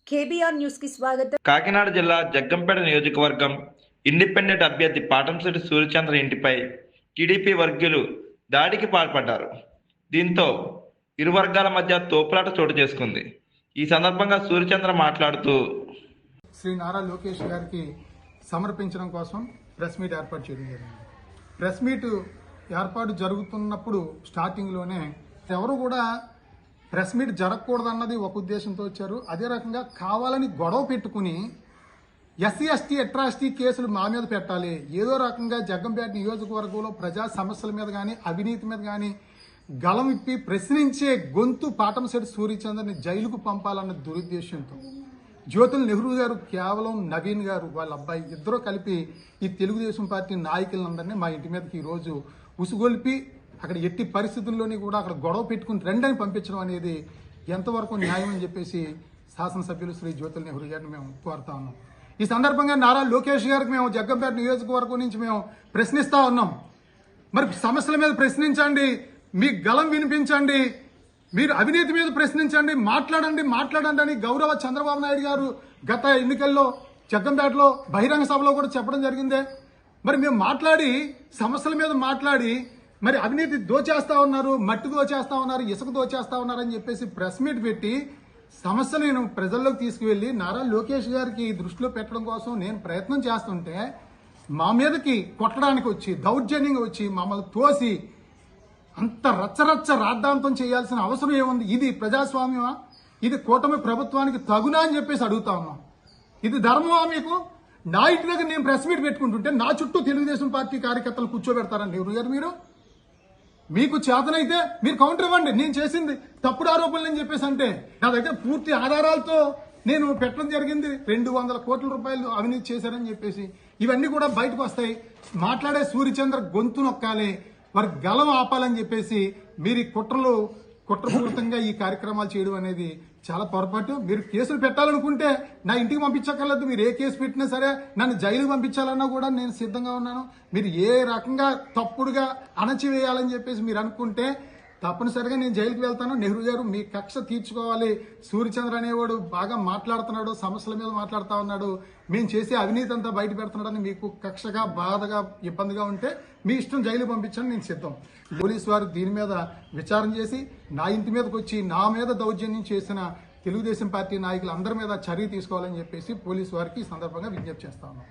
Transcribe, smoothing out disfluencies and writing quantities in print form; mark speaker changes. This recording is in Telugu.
Speaker 1: కేబీఆర్ న్యూస్ కి స్వాగతం.
Speaker 2: కాకినాడ జిల్లా జగ్గంపేట నియోజకవర్గం ఇండిపెండెంట్ అభ్యర్థి పాటంశెట్టి సూర్యచంద్ర ఇంటిపై టీడీపీ వర్గీయులు దాడికి పాల్పడ్డారు. దీంతో ఇరు వర్గాల మధ్య తోపులాట చోటు చేసుకుంది. ఈ సందర్భంగా సూర్యచంద్ర మాట్లాడుతూ
Speaker 3: శ్రీ నారా లోకేష్ గారికి సమర్పించడం కోసం ప్రెస్ మీట్ ఏర్పాటు చేయడం జరిగింది. ప్రెస్ మీట్ ఏర్పాటు జరుగుతున్నప్పుడు స్టార్టింగ్లోనే ఎవరు కూడా ప్రెస్ మీట్ జరగకూడదన్నది ఒక ఉద్దేశంతో వచ్చారు. అదే రకంగా కావాలని గొడవ పెట్టుకుని ఎస్సీ ఎస్టీ అట్రాసిటీ కేసులు మా మీద పెట్టాలి, ఏదో రకంగా జగ్గంపేట నియోజకవర్గంలో ప్రజా సమస్యల మీద కానీ అవినీతి మీద కానీ గళం ఇప్పి ప్రశ్నించే గొంతు పాటంశెట్టి సూర్యచంద్రని జైలుకు పంపాలన్న దురుద్దేశంతో జ్యోతుల్ నెహ్రూ గారు కేవలం నవీన్ గారు వాళ్ళ అబ్బాయి ఇద్దరు కలిపి ఈ తెలుగుదేశం పార్టీ నాయకులందరినీ మా ఇంటి మీదకి ఈరోజు ఉసుగొల్పి అక్కడ ఎట్టి పరిస్థితుల్లోని కూడా అక్కడ గొడవ పెట్టుకుని రెండని పంపించడం అనేది ఎంతవరకు న్యాయం అని చెప్పేసి శాసనసభ్యులు శ్రీ జ్యోతుల్ నెహ్రూ గారిని మేము కోరుతా ఉన్నాం. ఈ సందర్భంగా నారా లోకేష్ గారికి మేము జగ్గంపేట నియోజకవర్గం నుంచి మేము ప్రశ్నిస్తా ఉన్నాం. మరి సమస్యల మీద ప్రశ్నించండి, మీ గళం వినిపించండి, మీరు అవినీతి మీద ప్రశ్నించండి, మాట్లాడండి అని గౌరవ చంద్రబాబు నాయుడు గారు గత ఎన్నికల్లో జగ్గంపేటలో బహిరంగ సభలో కూడా చెప్పడం జరిగిందే. మరి మేము మాట్లాడి సమస్యల మీద మాట్లాడి మరి అవినీతి దోచేస్తా ఉన్నారు, మట్టి దోచేస్తా ఉన్నారు, ఇసుక దోచేస్తా ఉన్నారు అని చెప్పేసి ప్రెస్ మీట్ పెట్టి సమస్యను నేను ప్రజల్లోకి తీసుకువెళ్లి నారా లోకేష్ గారికి దృష్టిలో పెట్టడం కోసం నేను ప్రయత్నం చేస్తుంటే మా మీదకి కొట్టడానికి వచ్చి దౌర్జన్యంగా వచ్చి మమ్మల్ని తోసి అంత రచ్చరచ్చ రాద్ధాంతం చేయాల్సిన అవసరం ఏముంది? ఇది ప్రజాస్వామ్యమా? ఇది కూటమి ప్రభుత్వానికి తగునా అని చెప్పేసి అడుగుతా ఉన్నాం. ఇది ధర్మమా మీకు? నా ఇంటి దగ్గర నేను ప్రెస్ మీట్ పెట్టుకుంటుంటే నా చుట్టూ తెలుగుదేశం పార్టీ కార్యకర్తలు కూర్చోబెడతారండి ఎవరు గారు? మీరు మీకు చేతనైతే మీరు కౌంటర్ ఇవ్వండి. నేను చేసింది తప్పుడు ఆరోపణలు అని చెప్పేసి అంటే నా దగ్గర పూర్తి ఆధారాలతో నేను పెట్టడం జరిగింది. 200 కోట్ల రూపాయలు అవినీతి చేశారని చెప్పేసి ఇవన్నీ కూడా బయటకు వస్తాయి. మాట్లాడే సూర్యచంద్ర గొంతు నొక్కాలి, వారి గలం ఆపాలని చెప్పేసి మీరు ఈ కుట్రపూరితంగా ఈ కార్యక్రమాలు చేయడం అనేది చాలా పొరపాటు. మీరు కేసులు పెట్టాలనుకుంటే నా ఇంటికి పంపించక్కర్లేదు. మీరు ఏ కేసు పెట్టినా సరే నన్ను జైలుకి పంపించాలన్నా కూడా నేను సిద్ధంగా ఉన్నాను. మీరు ఏ రకంగా తప్పుడుగా అణచివేయాలని చెప్పేసి మీరు అనుకుంటే తప్పనిసరిగా నేను జైలుకి వెళ్తాను. నెహ్రూ గారు మీ కక్ష తీర్చుకోవాలి. సూర్యచంద్ర అనేవాడు బాగా మాట్లాడుతున్నాడు, సమస్యల మీద మాట్లాడుతూ ఉన్నాడు, మేము చేసే అవినీతి అంతా బయట పెడుతున్నాడని మీకు కక్షగా బాధగా ఇబ్బందిగా ఉంటే మీ ఇష్టం జైలు పంపించండి, నేను సిద్ధం. పోలీసు వారు దీని మీద విచారణ చేసి నా ఇంటి మీదకి వచ్చి నా మీద దౌర్జన్యం చేసిన తెలుగుదేశం పార్టీ నాయకులు అందరి మీద చర్య తీసుకోవాలని చెప్పేసి పోలీసు వారికి ఈ సందర్భంగా విజ్ఞప్తి చేస్తా ఉన్నాం.